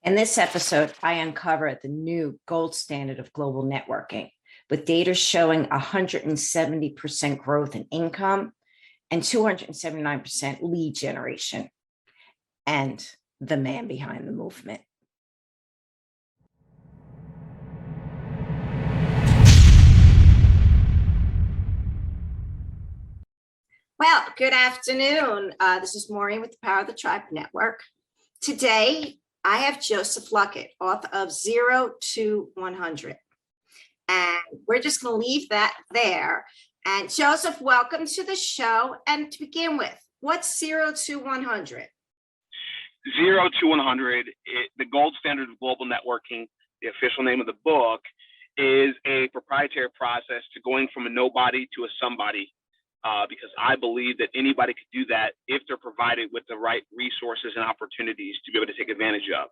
In this episode, I uncover the new gold standard of global networking, with data showing 170% growth in income and 279% lead generation, and the man behind the movement. Well, good afternoon. This is Maureen with the Power of the Tribe Network. Today, I have Joseph Luckett, author of 0 to 100. And we're just going to leave that there. And Joseph, welcome to the show. And to begin with, what's 0 to 100? 0 to 100, the gold standard of global networking, the official name of the book, is a proprietary process to going from a nobody to a somebody. Because I believe that anybody could do that if they're provided with the right resources and opportunities to be able to take advantage of.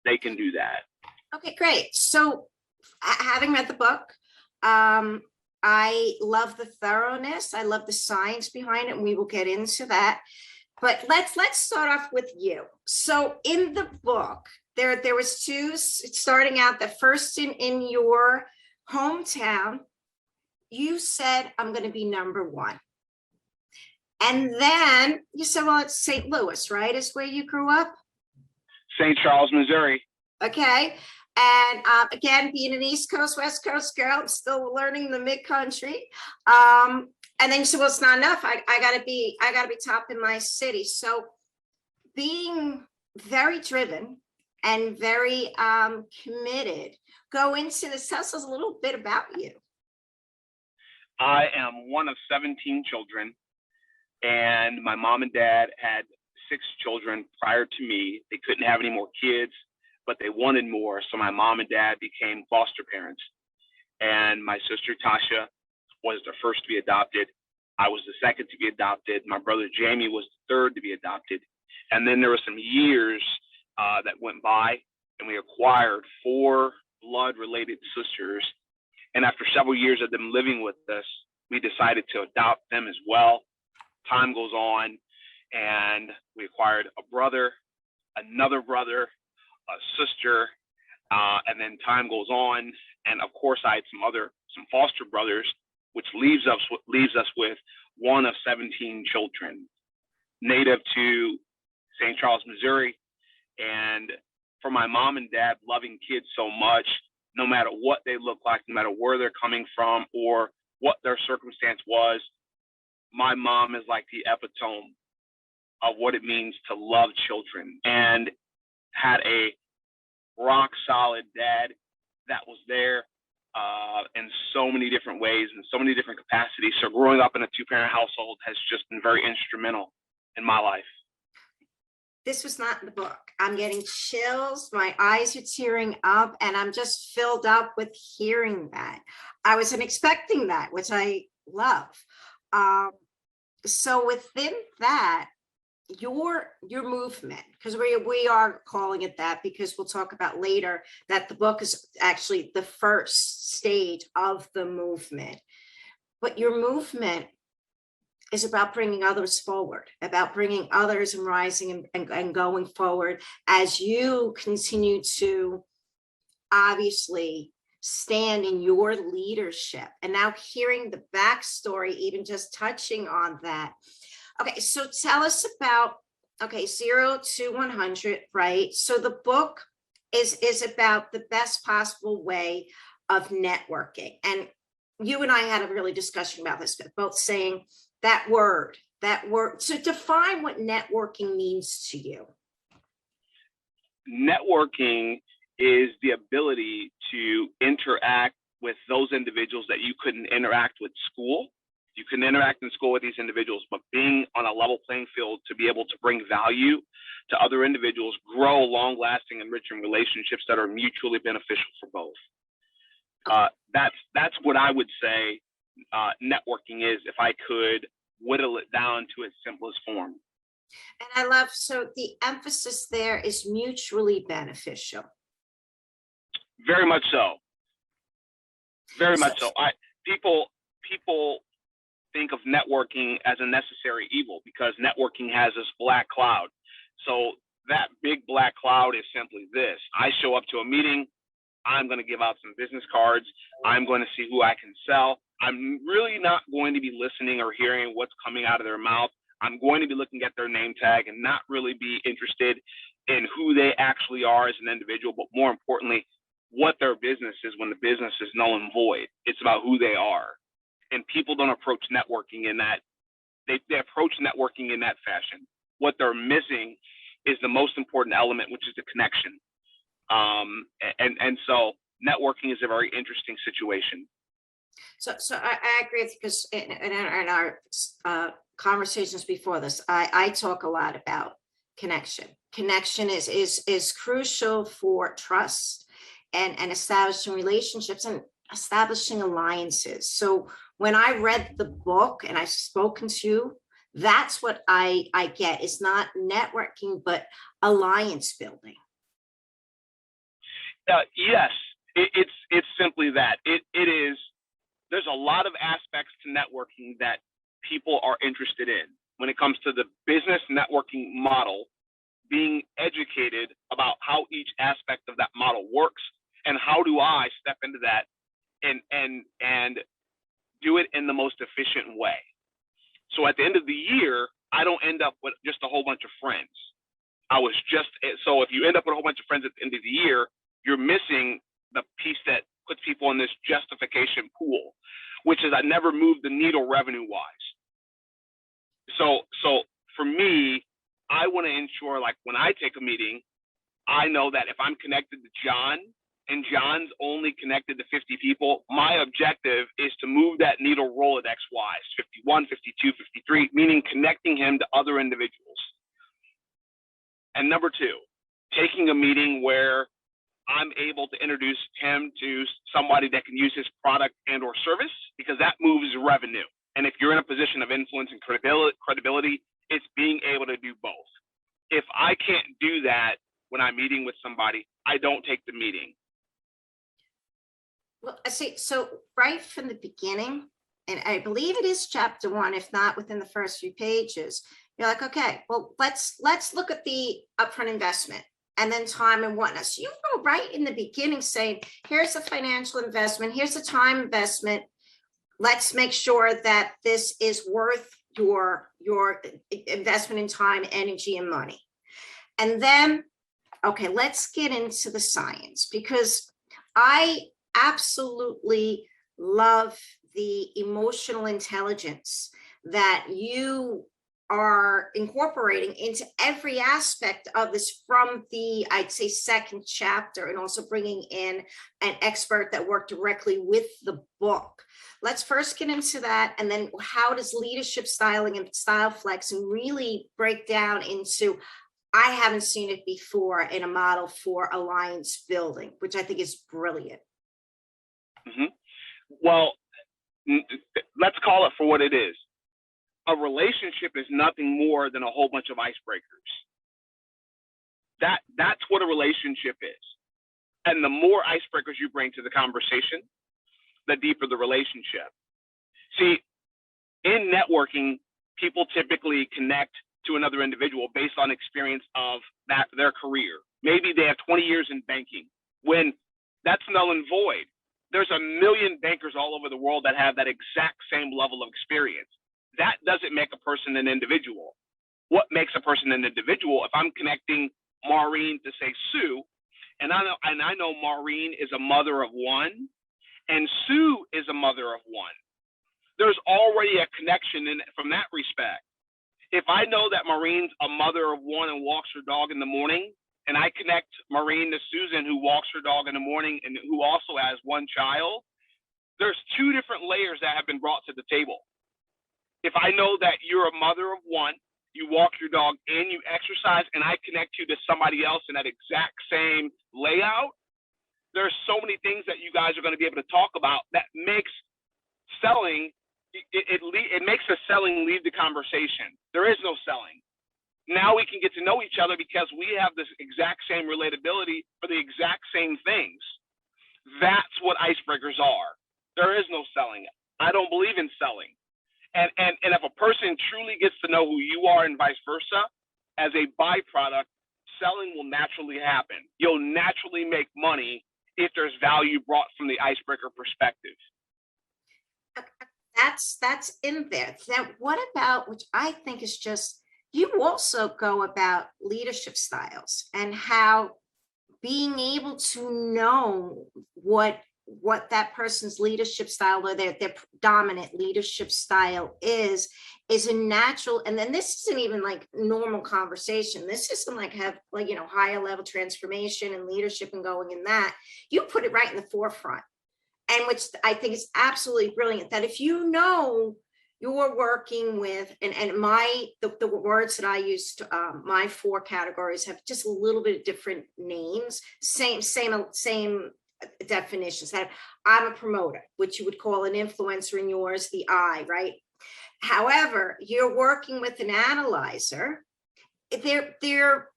They can do that. Okay, great. So having read the book, I love the thoroughness. I love the science behind it, and we will get into that. But let's start off with you. So in the book, there was two, starting out the first in your hometown, you said, I'm going to be number one. And then you said, well, it's St. Louis, right? Is where you grew up? St. Charles, Missouri. Okay. And again, being an East Coast, West Coast girl, I'm still learning the mid-country. And then you said, well, it's not enough. I gotta be top in my city. So being very driven and very committed, go into this. Tell us a little bit about you. I am one of 17 children. And my mom and dad had 6 children prior to me. They couldn't have any more kids, but they wanted more. So my mom and dad became foster parents. And my sister Tasha was the first to be adopted. I was the second to be adopted. My brother Jamie was the third to be adopted. And then there were some years that went by, and we acquired 4 blood-related sisters. And after several years of them living with us, we decided to adopt them as well. Time goes on, and we acquired a brother, another brother, a sister, and then time goes on. And of course, I had some foster brothers, which leaves us with one of 17 children, native to St. Charles, Missouri. And for my mom and dad loving kids so much, no matter what they look like, no matter where they're coming from or what their circumstance was, my mom is like the epitome of what it means to love children, and had a rock solid dad that was there in so many different ways and so many different capacities. So growing up in a 2-parent household has just been very instrumental in my life. This was not in the book. I'm getting chills. My eyes are tearing up, and I'm just filled up with hearing that. I wasn't expecting that, which I love. So within that, your movement, because we are calling it that, because we'll talk about later that the book is actually the first stage of the movement. But your movement is about bringing others forward, about bringing others and rising and going forward as you continue to obviously stand in your leadership. And now hearing the backstory, even just touching on that. Okay, so tell us about, 0 to 100, right? So the book is about the best possible way of networking. And you and I had a really discussion about this, but both saying that word. So define what networking means to you. Networking is the ability to interact with those individuals that you couldn't interact with school. You couldn't interact in school with these individuals, but being on a level playing field to be able to bring value to other individuals, grow long-lasting, enriching relationships that are mutually beneficial for both. That's what I would say networking is, if I could whittle it down to its simplest form. And I love, so the emphasis there is mutually beneficial. Very much so. Very much so. People think of networking as a necessary evil because networking has this black cloud. So that big black cloud is simply this. I show up to a meeting. I'm going to give out some business cards. I'm going to see who I can sell. I'm really not going to be listening or hearing what's coming out of their mouth. I'm going to be looking at their name tag and not really be interested in who they actually are as an individual, but more importantly, what their business is when the business is null and void. It's about who they are. And people don't approach networking in that. They approach networking in that fashion. What they're missing is the most important element, which is the connection. And so networking is a very interesting situation. So I agree with you, because in our conversations before this, I talk a lot about connection. Connection is crucial for trust and establishing relationships and establishing alliances. So when I read the book and I've spoken to you, that's what I get. It's not networking, but alliance building. Yes, it's simply that. It is. There's a lot of aspects to networking that people are interested in. When it comes to the business networking model, being educated about how each aspect of that model works and how do I step into that and do it in the most efficient way. So at the end of the year, I don't end up with just a whole bunch of friends. So if you end up with a whole bunch of friends at the end of the year, you're missing the piece that puts people in this justification pool, which is I never moved the needle revenue wise. So for me, I want to ensure, like when I take a meeting, I know that if I'm connected to John and John's only connected to 50 people, my objective is to move that needle Rolodex wise, 51, 52, 53, meaning connecting him to other individuals. And number two, taking a meeting where I'm able to introduce him to somebody that can use his product and or service, because that moves revenue. And if you're in a position of influence and credibility, it's being able to do both. If I can't do that when I'm meeting with somebody, I don't take the meeting. Well, I see. So right from the beginning, and I believe it is chapter 1, if not within the first few pages, you're like, okay, well, let's look at the upfront investment and then time and whatnot. So you go right in the beginning saying, here's the financial investment, here's the time investment. Let's make sure that this is worth your investment in time, energy, and money. And then, okay, let's get into the science, because I absolutely love the emotional intelligence that you are incorporating into every aspect of this, from the, I'd say, second chapter, and also bringing in an expert that worked directly with the book. Let's first get into that, and then how does leadership styling and style flexing really break down into, I haven't seen it before in a model for alliance building, which I think is brilliant. Mm-hmm. Well, let's call it for what it is. A relationship is nothing more than a whole bunch of icebreakers. That's what a relationship is. And the more icebreakers you bring to the conversation, the deeper the relationship. See, in networking, people typically connect to another individual based on experience of their career. Maybe they have 20 years in banking. When that's null and void. There's a million bankers all over the world that have that exact same level of experience. That doesn't make a person an individual. What makes a person an individual? If I'm connecting Maureen to, say, Sue, and I know Maureen is a mother of one, and Sue is a mother of one. There's already a connection from that respect. If I know that Maureen's a mother of one and walks her dog in the morning, and I connect Maureen to Susan, who walks her dog in the morning and who also has one child, there's two different layers that have been brought to the table. If I know that you're a mother of one, you walk your dog and you exercise, and I connect you to somebody else in that exact same layout, there's so many things that you guys are going to be able to talk about that makes selling, it makes the selling leave the conversation. There is no selling. Now we can get to know each other because we have this exact same relatability for the exact same things. That's what icebreakers are. There is no selling. I don't believe in selling. And if a person truly gets to know who you are and vice versa, as a byproduct, will naturally happen. You'll naturally make money if there's value brought from the icebreaker perspective. That's in there. Now, what about, which I think is just, you also go about leadership styles and how being able to know what that person's leadership style or their dominant leadership style is a natural. And then this isn't even like normal conversation. This isn't like have like, you know, higher level transformation and leadership and going in that. You put it right in the forefront. And which I think is absolutely brilliant, that if you know you're working with, and the words that I used, my 4 categories have just a little bit of different names, same definitions. That I'm a promoter, which you would call an influencer in yours, the I, right? However, you're working with an analyzer, their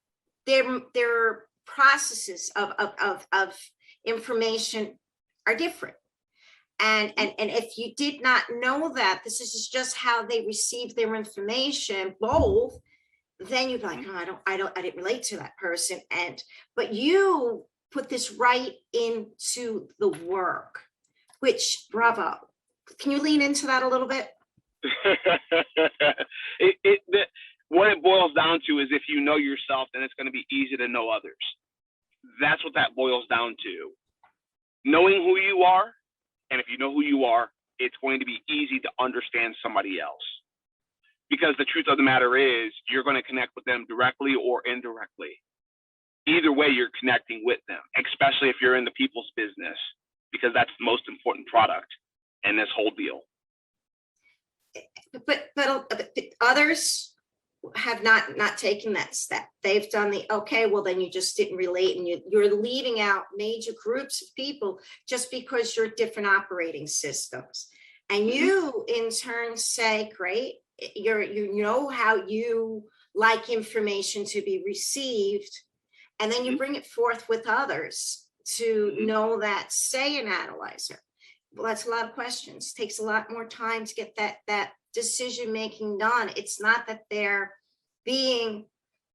processes of information are different. And if you did not know that this is just how they receive their information, both, then you'd be like, no, I didn't relate to that person. But you put this right into the work, which, bravo. Can you lean into that a little bit? What it boils down to is if you know yourself, then it's going to be easy to know others. That's what that boils down to. Knowing who you are, and if you know who you are, it's going to be easy to understand somebody else. Because the truth of the matter is, you're going to connect with them directly or indirectly. Either way, you're connecting with them, especially if you're in the people's business, because that's the most important product in this whole deal. But others have not taken that step. They've done the, okay, well, then you just didn't relate, and you're leaving out major groups of people just because you're different operating systems. And you in turn say, great, you know how you like information to be received, and then you bring it forth with others to know that. Say an analyzer, well, that's a lot of questions, takes a lot more time to get that decision making done. It's not that they're being,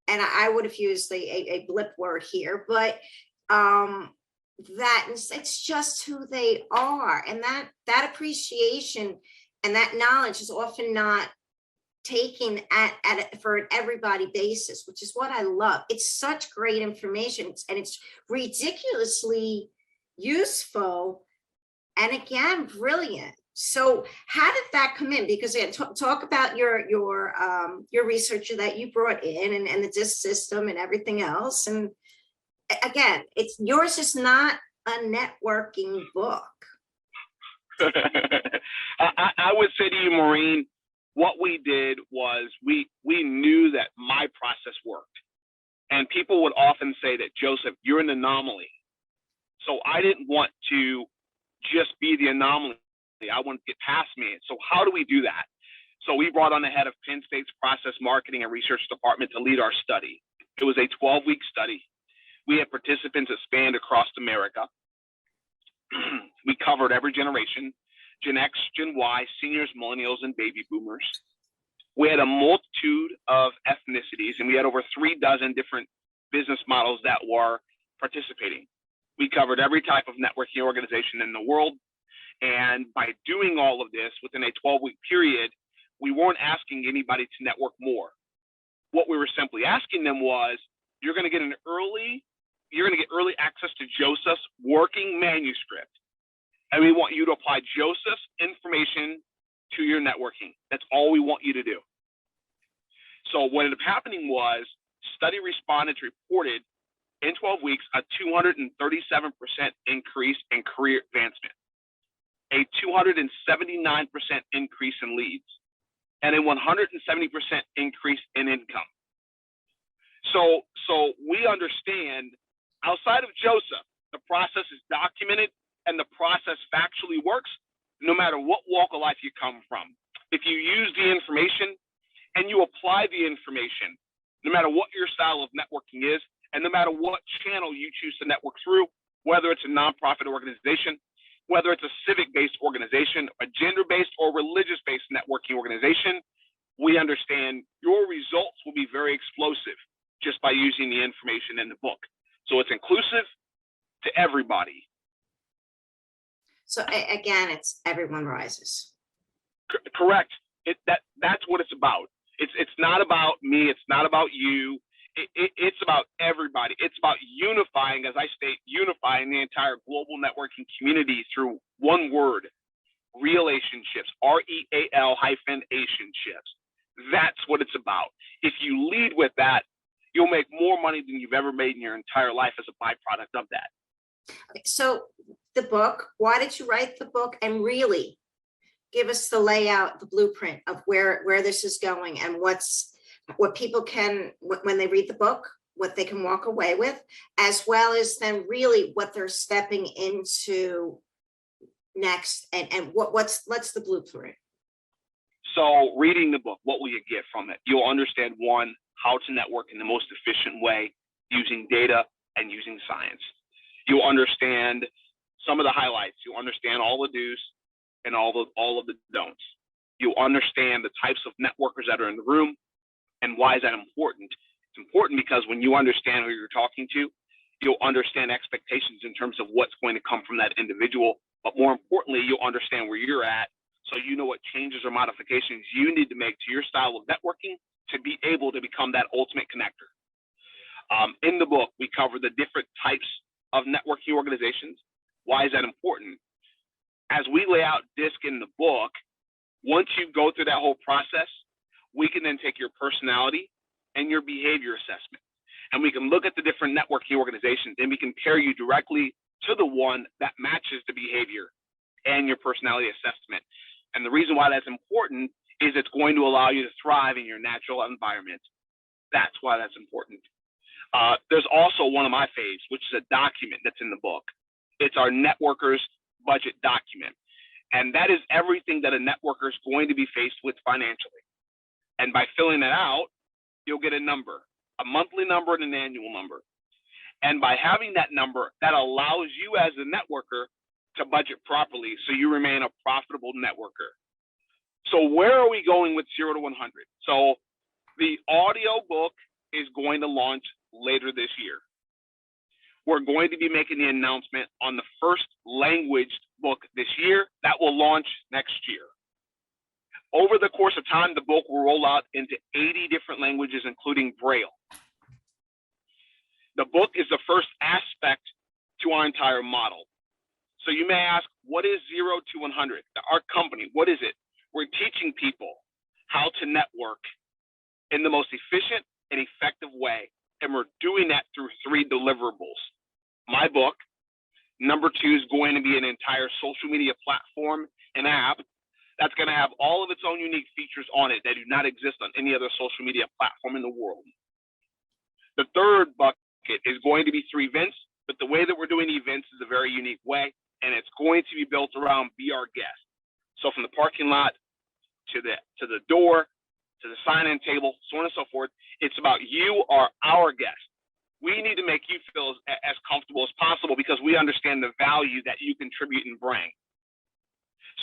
and I would have used a blip word here, but that it's just who they are, and that appreciation and that knowledge is often not taken for an everybody basis, which is what I love. It's such great information, and it's ridiculously useful, and again, brilliant. So how did that come in? Because talk about your researcher that you brought in, and the DISC system and everything else. And again, yours is not a networking book. I would say to you, Maureen, what we did was we knew that my process worked. And people would often say that, Joseph, you're an anomaly. So I didn't want to just be the anomaly. I wanted to get past me. So how do we do that? So we brought on the head of Penn State's process marketing and research department to lead our study. It was a 12-week study. We had participants that spanned across America. We covered every generation, Gen X, Gen Y, seniors, millennials, and baby boomers. We had a multitude of ethnicities, and we had over 36 different business models that were participating. We covered every type of networking organization in the world. And by doing all of this within a 12-week period, we weren't asking anybody to network more. What we were simply asking them was, you're going to get early access to Joseph's working manuscript. And we want you to apply Joseph's information to your networking. That's all we want you to do. So what ended up happening was, study respondents reported in 12 weeks a 237% increase in career advancement, a 279% increase in leads, and a 170% increase in income. So we understand, outside of Joseph, the process is documented and the process factually works no matter what walk of life you come from. If you use the information and you apply the information, no matter what your style of networking is, and no matter what channel you choose to network through, whether it's a nonprofit organization, whether it's a civic-based organization, a gender-based or religious-based networking organization, we understand your results will be very explosive. just by using the information in the book. So it's inclusive to everybody. So again, it's everyone rises. Correct. That's what it's about. It's not about me. It's not about you. It's about everybody. It's about unifying, as I state, unifying the entire global networking community through one word: relationships. REAL-ationships. That's what it's about. If you lead with that, you'll make more money than you've ever made in your entire life as a byproduct of that. Okay, so the book, why did you write the book? And really give us the layout, the blueprint of where this is going, and what people can, when they read the book, what they can walk away with, as well as then really what they're stepping into next, and what's the blueprint. So reading the book, what will you get from it? You'll understand, one, how to network in the most efficient way using data and using science. You'll understand some of the highlights. You'll understand all the do's and all of the don'ts. You'll understand the types of networkers that are in the room, and why is that important? It's important because when you understand who you're talking to, you'll understand expectations in terms of what's going to come from that individual. But more importantly, you'll understand where you're at, so you know what changes or modifications you need to make to your style of networking to be able to become that ultimate connector. In the book, we cover the different types of networking organizations. Why is that important? As we lay out DISC in the book, once you go through that whole process, we can then take your personality and your behavior assessment, and we can look at the different networking organizations, and we can pair you directly to the one that matches the behavior and your personality assessment. And the reason why that's important is it's going to allow you to thrive in your natural environment. That's why that's important. There's also one of my faves, which is a document that's in the book. It's our networkers budget document. And that is everything that a networker is going to be faced with financially. And by filling that out, you'll get a number, a monthly number and an annual number. And by having that number, that allows you as a networker to budget properly so you remain a profitable networker. So where are we going with 0 to 100? So the audio book is going to launch later this year. We're going to be making the announcement on the first language book this year that will launch next year. Over the course of time, the book will roll out into 80 different languages, including Braille. The book is the first aspect to our entire model. So you may ask, what is 0 to 100? Our company, what is it? We're teaching people how to network in the most efficient and effective way. And we're doing that through 3 deliverables. My book. Number 2 is going to be an entire social media platform and app that's going to have all of its own unique features on it that do not exist on any other social media platform in the world. The third bucket is going to be 3 events, but the way that we're doing events is a very unique way, and it's going to be built around Be Our Guest. So from the parking lot to the door, to the sign-in table, so on and so forth, it's about you are our guest. We need to make you feel as comfortable as possible because we understand the value that you contribute and bring.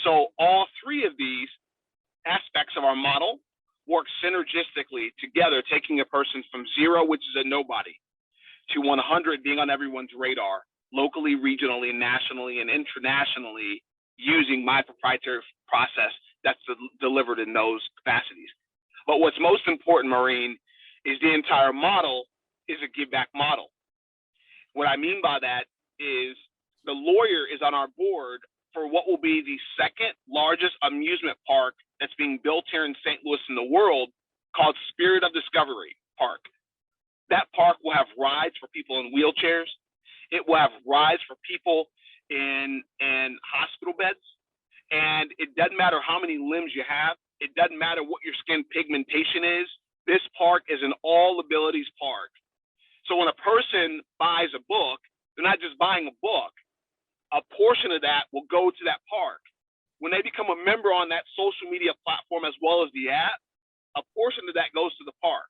So all 3 of these aspects of our model work synergistically together, taking a person from 0, which is a nobody, to 100 being on everyone's radar, locally, regionally, nationally, and internationally, using my proprietary process that's delivered in those capacities. But what's most important, Maureen, is the entire model is a give back model. What I mean by that is the lawyer is on our board for what will be the 2nd largest amusement park that's being built here in St. Louis in the world, called Spirit of Discovery Park. That park will have rides for people in wheelchairs. It will have rides for people in hospital beds. And it doesn't matter how many limbs you have. It doesn't matter what your skin pigmentation is. This park is an all abilities park. So when a person buys a book, they're not just buying a book. A portion of that will go to that park. When they become a member on that social media platform as well as the app, a portion of that goes to the park.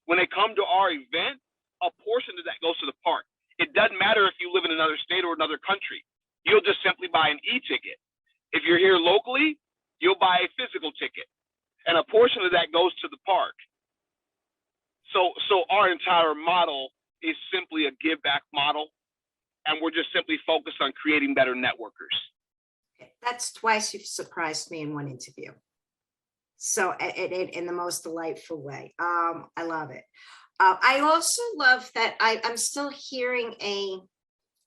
When they come to our event, a portion of that goes to the park. It doesn't matter if you live in another state or another country. You'll just simply buy an e-ticket. If you're here locally, you'll buy a physical ticket. And a portion of that goes to the park. So our entire model is simply a give back model, and we're just simply focused on creating better networkers. That's twice you've surprised me in one interview. So in the most delightful way. I love it. I also love that I'm still hearing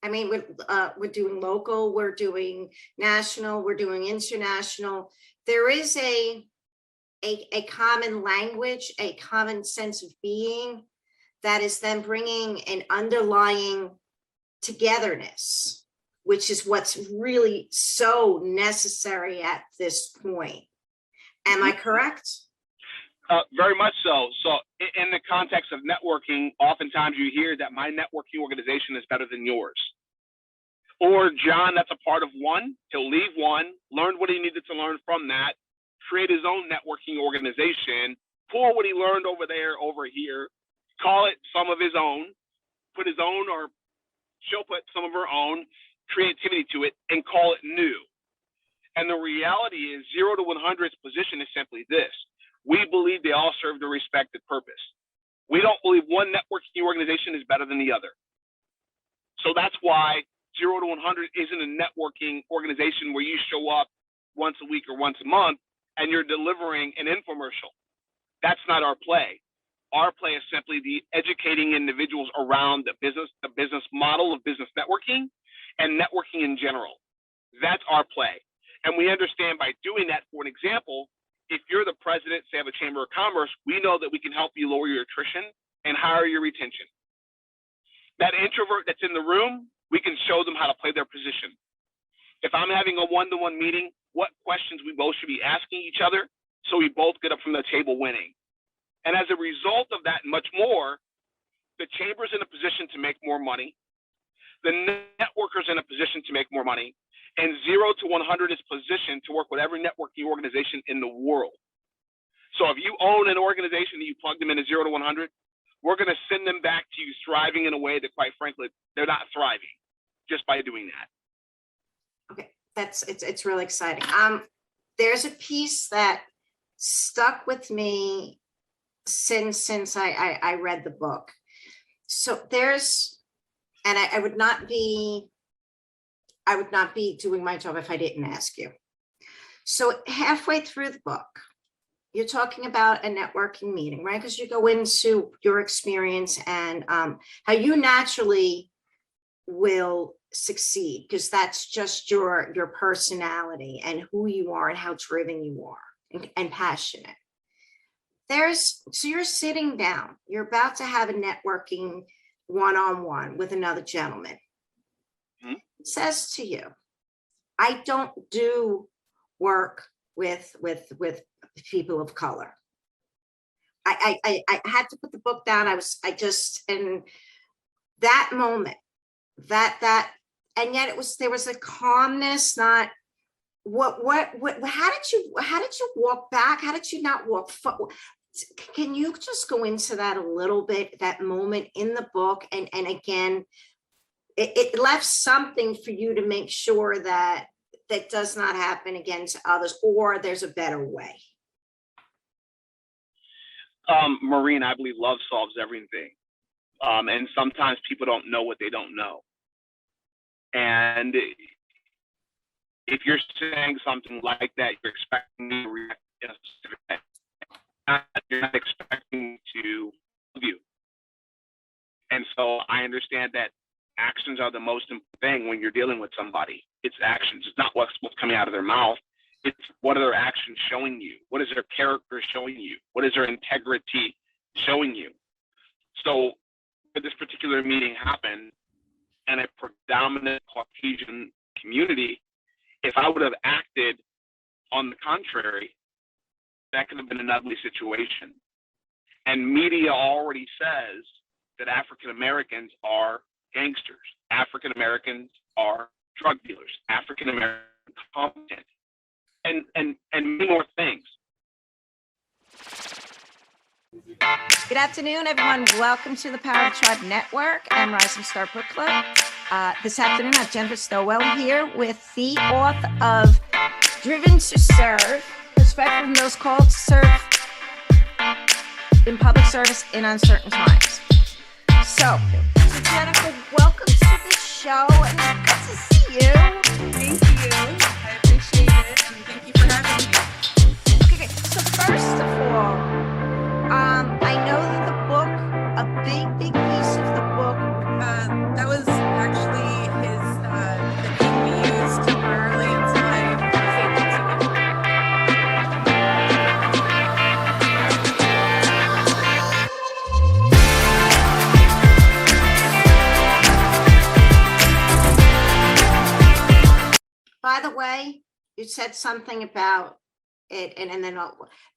we're doing local, we're doing national, we're doing international. There is a common language, a common sense of being that is then bringing an underlying togetherness, which is what's really so necessary at this point. Am I correct? Very much so. So in the context of networking, oftentimes you hear that my networking organization is better than yours. Or John, that's a part of one, he'll leave one, learn what he needed to learn from that, create his own networking organization, pull what he learned over there, over here, call it some of his own, put his own, or she'll put some of her own creativity to it and call it new. And the reality is 0 to 100's position is simply this. We believe they all serve their respective purpose. We don't believe one networking organization is better than the other. So that's why 0 to 100 isn't a networking organization where you show up once a week or once a month and you're delivering an infomercial. That's not our play. Our play is simply the educating individuals around the business model of business networking and networking in general. That's our play. And we understand by doing that, for an example, if you're the president, say, of a chamber of commerce, we know that we can help you lower your attrition and higher your retention. That introvert that's in the room, we can show them how to play their position. If I'm having a one-to-one meeting, what questions we both should be asking each other so we both get up from the table winning. And as a result of that and much more, the chamber's in a position to make more money. The networker's in a position to make more money. And 0 to 100 is positioned to work with every networking organization in the world. So if you own an organization and you plug them into 0 to 100, we're going to send them back to you thriving in a way that, quite frankly, they're not thriving just by doing that. Okay, it's really exciting. There's a piece that stuck with me since I read the book. So I would not be doing my job if I didn't ask you. So halfway through the book, you're talking about a networking meeting, right? Because you go into your experience and how you naturally will succeed, because that's just your personality and who you are and how driven you are and passionate. So you're sitting down, you're about to have a networking one-on-one with another gentleman. It says to you, I don't do work with people of color. I had to put the book down. In that moment, and yet there was a calmness, not how did you walk back? How did you not walk forward? Can you just go into that a little bit, that moment in the book? And again, it left something for you to make sure that does not happen again to others, or there's a better way. Maureen, I believe love solves everything. And sometimes people don't know what they don't know. And if you're saying something like that, you're expecting me to react in a specific way. You're not expecting to love you. And so I understand that actions are the most important thing when you're dealing with somebody. It's actions. It's not what's coming out of their mouth. It's what are their actions showing you? What is their character showing you? What is their integrity showing you? So this particular meeting happened in a predominant Caucasian community. If I would have acted on the contrary, that could have been an ugly situation. And media already says that African Americans are gangsters. African Americans are drug dealers. African Americans are competent. And many more things. Good afternoon, everyone. Welcome to the Power of the Tribe Network and Rising Star Book Club. This afternoon, I have Jennifer Stowell here with the author of Driven to Serve, Respect from Those Called to Serve. in public service in uncertain times. So Jennifer, welcome to the show, and it's good to see you. Thank you. I appreciate it, and thank you for having me. Okay, so first of all, I know that the book, a big piece of the book. That was actually the name we used temporarily until I was able to get. By the way, you said something about it, and then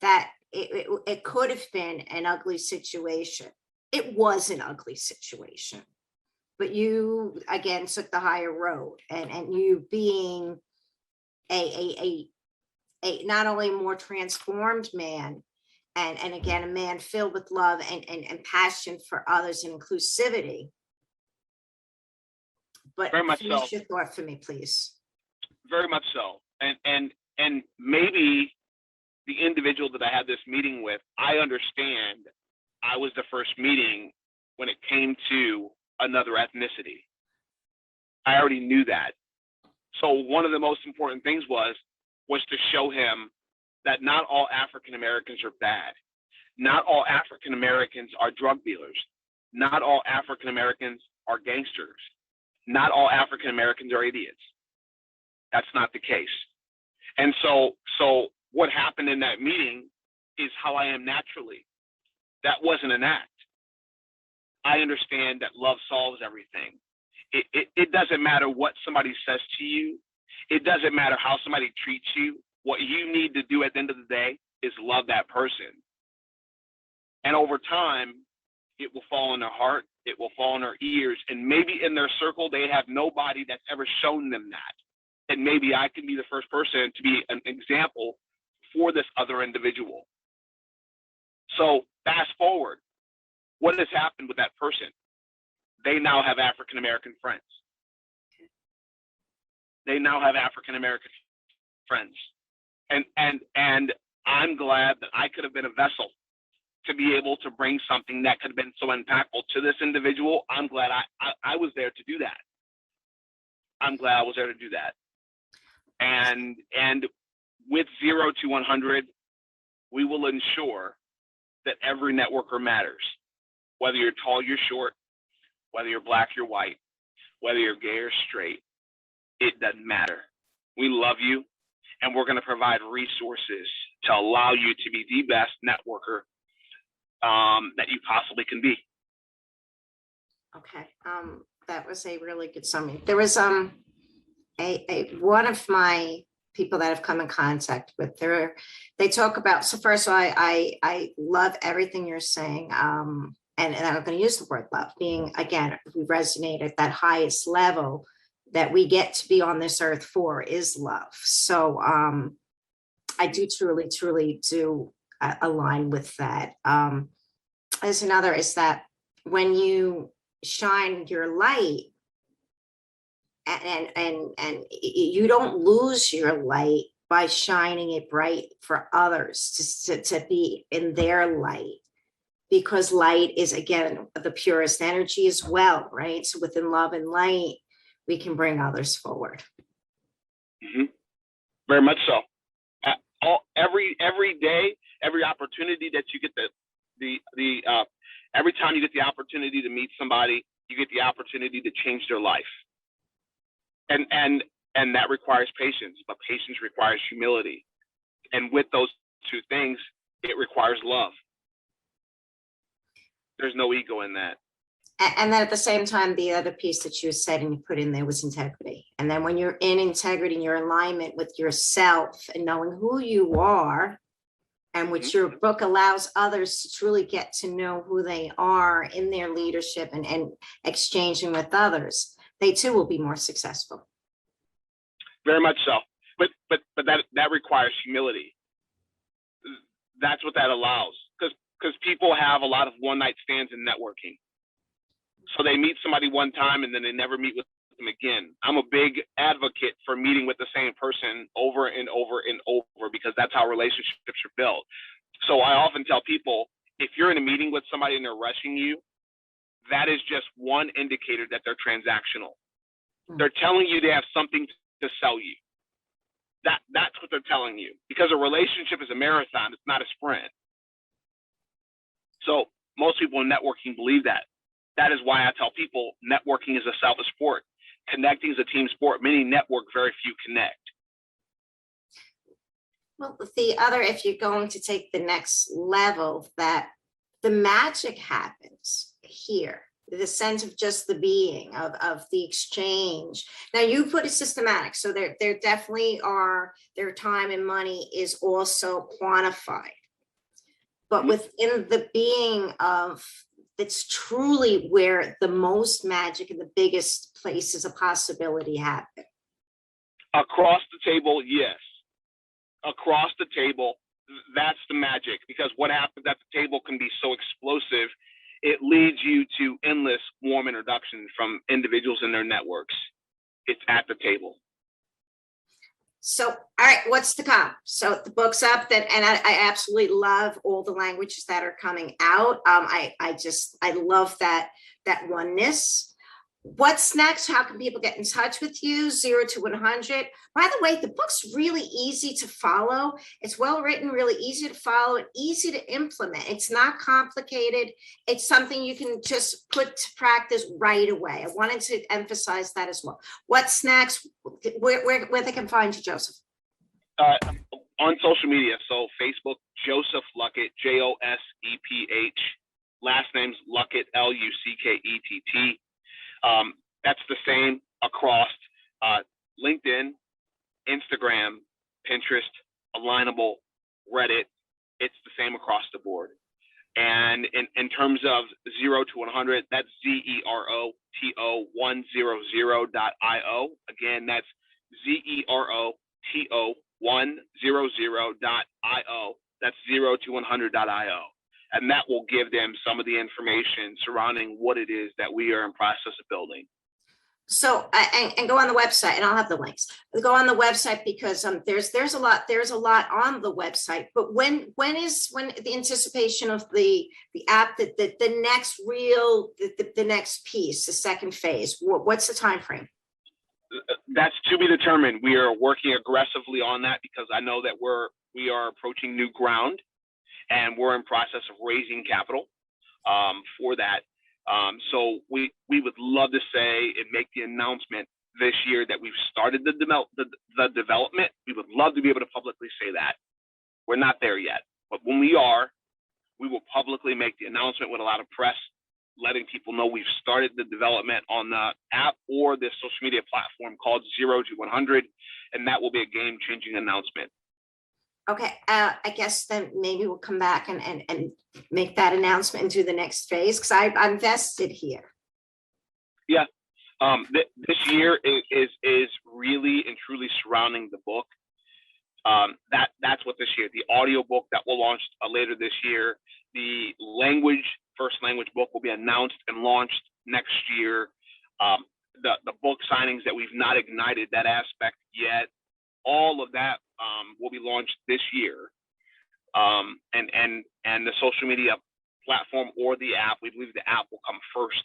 that it could have been an ugly situation. It was an ugly situation, but you again took the higher road, and you being a not only a more transformed man, and again a man filled with love and passion for others and inclusivity. But Very much finish so. your thought for me, please. Very much so. And maybe the individual that I had this meeting with, I understand I was the first meeting when it came to another ethnicity. I already knew that. So one of the most important things was to show him that not all African Americans are bad. Not all African Americans are drug dealers. Not all African Americans are gangsters. Not all African Americans are idiots. That's not the case. And so what happened in that meeting is how I am naturally. That wasn't an act. I understand that love solves everything. It doesn't matter what somebody says to you. It doesn't matter how somebody treats you. What you need to do at the end of the day is love that person. And over time, it will fall in their heart, it will fall in their ears, and maybe in their circle, they have nobody that's ever shown them that. And maybe I can be the first person to be an example for this other individual. So fast forward, what has happened with that person? They now have African American friends. They now have African American friends. And I'm glad that I could have been a vessel to be able to bring something that could have been so impactful to this individual. I'm glad I was there to do that. I'm glad I was there to do that. And with 0 to 100, we will ensure that every networker matters. Whether you're tall, you're short, whether you're black, you're white, whether you're gay or straight, it doesn't matter. We love you, and we're going to provide resources to allow you to be the best networker that you possibly can be. Okay, that was a really good summary. There was a one of my people that have come in contact with they talk about, so first of all, I love everything you're saying, and I'm going to use the word love, being, again, we resonate at that highest level that we get to be on this earth for is love. So I do truly do align with that. There's another is that when you shine your light, and you don't lose your light by shining it bright for others to be in their light, because light is, again, the purest energy as well, right? So within love and light, we can bring others forward. Mm-hmm. Very much so. Every day, every opportunity that you get every time you get the opportunity to meet somebody, you get the opportunity to change their life. And that requires patience, but patience requires humility. And with those two things, it requires love. There's no ego in that. And then at the same time, the other piece that you said and you put in there was integrity. And then when you're in integrity and your alignment with yourself and knowing who you are, and which your book allows others to truly get to know who they are in their leadership and exchanging with others, they too will be more successful. Very much so. But that requires humility. That's what that allows. Because people have a lot of one-night stands in networking. So they meet somebody one time and then they never meet with them again. I'm a big advocate for meeting with the same person over and over and over, because that's how relationships are built. So I often tell people, if you're in a meeting with somebody and they're rushing you, that is just one indicator that they're transactional. They're telling you they have something to sell you. That's what they're telling you, because a relationship is a marathon. It's not a sprint. So most people in networking believe that. That is why I tell people networking is a self sport. Connecting is a team sport. Many network, very few connect. Well, the other, if you're going to take the next level, that the magic happens here, the sense of just the being of the exchange. Now you put it systematic, so there definitely are, their time and money is also quantified. But within the being of, it's truly where the most magic and the biggest places of possibility happen. Across the table, yes. Across the table, that's the magic, because what happens at the table can be so explosive, it leads you to endless warm introductions from individuals in their networks. It's at the table. So, all right, what's to come? So the book's up, and I absolutely love all the languages that are coming out. I love that oneness. What's next? How can people get in touch with you? 0 to 100. By the way, the book's really easy to follow. It's well written, really easy to follow, and easy to implement. It's not complicated. It's something you can just put to practice right away. I wanted to emphasize that as well. What's next? Where they can find you, Joseph? On social media. So Facebook, Joseph Luckett, Josepph. Last name's Luckett, Luckett. That's the same across LinkedIn, Instagram, Pinterest, Alignable, Reddit. It's the same across the board. And in terms of 0 to 100, that's ZEROTO100.io. Again, that's ZEROTO100.io. That's 0 to 100.io. And that will give them some of the information surrounding what it is that we are in process of building. So and go on the website, and I'll have the links. Go on the website, because there's a lot on the website. But when the anticipation of the app, the next real the next piece, the second phase, what's the time frame? That's to be determined. We are working aggressively on that, because I know that we are approaching new ground. And we're in process of raising capital for that. So we would love to say and make the announcement this year that we've started the development. We would love to be able to publicly say that. We're not there yet. But when we are, we will publicly make the announcement with a lot of press, letting people know we've started the development on the app or the social media platform called 0 to 100. And that will be a game-changing announcement. Okay, I guess then maybe we'll come back and make that announcement into the next phase, because I'm vested here. Yeah, this year is really and truly surrounding the book. That's what this year. The audio book that will launch later this year. The first language book will be announced and launched next year. The book signings that we've not ignited that aspect yet. All of that will be launched this year, and the social media platform or the app. We believe the app will come first.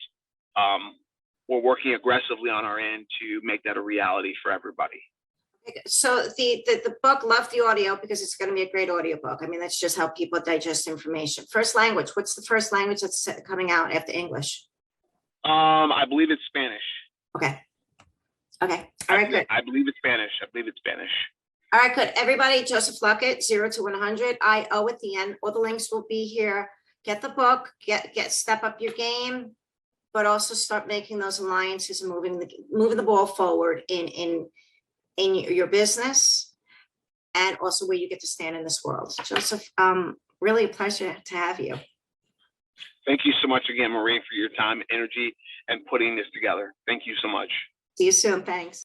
We're working aggressively on our end to make that a reality for everybody. So the book, love the audio, because it's going to be a great audio book. I mean, that's just how people digest information. First language. What's the first language that's coming out after English? I believe it's Spanish. Okay. All right, good. I believe it's Spanish. All right, good. Everybody, Joseph Luckett, 0 to 100. IO at the end. All the links will be here. Get the book. Step up your game, but also start making those alliances and moving the ball forward in your business, and also where you get to stand in this world. Joseph, really a pleasure to have you. Thank you so much again, Maureen, for your time, energy, and putting this together. Thank you so much. See you soon. Thanks.